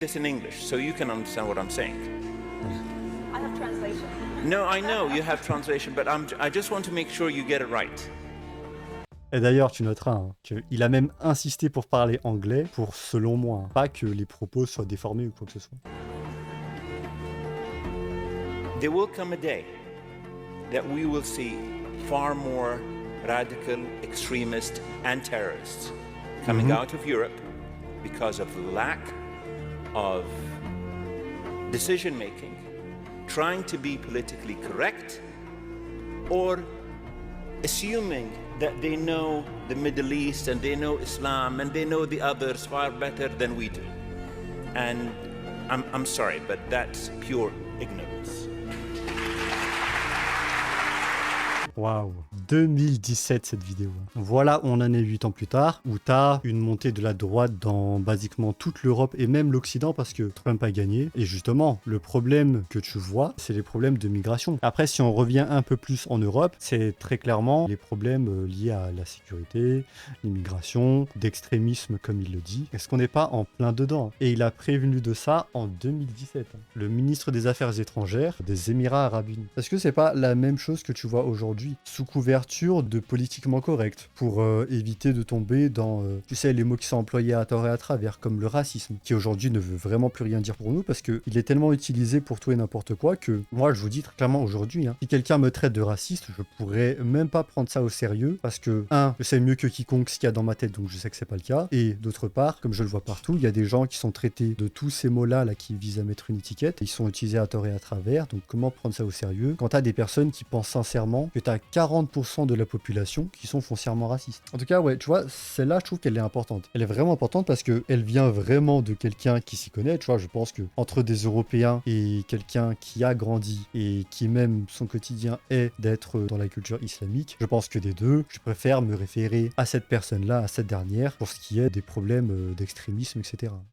this in English so you can understand what I'm saying. I have translation. No, I know you have translation, but I just want to make sure you get it right. Et d'ailleurs, tu noteras hein, qu'il a même insisté pour parler anglais, pour, selon moi, hein, pas que les propos soient déformés ou quoi que ce soit. There will come a day that we will see far more radical extremists and terrorists coming out of Europe because of the lack of decision making, trying to be politically correct, or assuming that they know the Middle East and they know Islam and they know the others far better than we do. And I'm sorry, but that's pure ignorance. Waouh, 2017 cette vidéo. Voilà, on en est 8 ans plus tard, où t'as une montée de la droite dans basiquement toute l'Europe et même l'Occident parce que Trump a gagné. Et justement, le problème que tu vois, c'est les problèmes de migration. Après, si on revient un peu plus en Europe, c'est très clairement les problèmes liés à la sécurité, l'immigration, d'extrémisme comme il le dit. Est-ce qu'on n'est pas en plein dedans? Et il a prévenu de ça en 2017. Le ministre des Affaires étrangères des Émirats Arabes Unis. Est-ce que c'est pas la même chose que tu vois aujourd'hui? Sous couverture de politiquement correct, pour éviter de tomber dans, tu sais, les mots qui sont employés à tort et à travers, comme le racisme, qui aujourd'hui ne veut vraiment plus rien dire pour nous, parce qu'il est tellement utilisé pour tout et n'importe quoi que, moi je vous dis très clairement aujourd'hui, hein, si quelqu'un me traite de raciste, je pourrais même pas prendre ça au sérieux, parce que, je sais mieux que quiconque ce qu'il y a dans ma tête, donc je sais que c'est pas le cas, et d'autre part, comme je le vois partout, il y a des gens qui sont traités de tous ces mots-là, là, qui visent à mettre une étiquette, ils sont utilisés à tort et à travers, donc comment prendre ça au sérieux quand t'as des personnes qui pensent sincèrement que t'as 40% de la population qui sont foncièrement racistes. En tout cas, ouais, tu vois, celle-là, je trouve qu'elle est importante. Elle est vraiment importante parce qu'elle vient vraiment de quelqu'un qui s'y connaît, tu vois, je pense que entre des Européens et quelqu'un qui a grandi et qui même son quotidien est d'être dans la culture islamique, je pense que des deux, je préfère me référer à cette personne-là, à cette dernière, pour ce qui est des problèmes d'extrémisme, etc.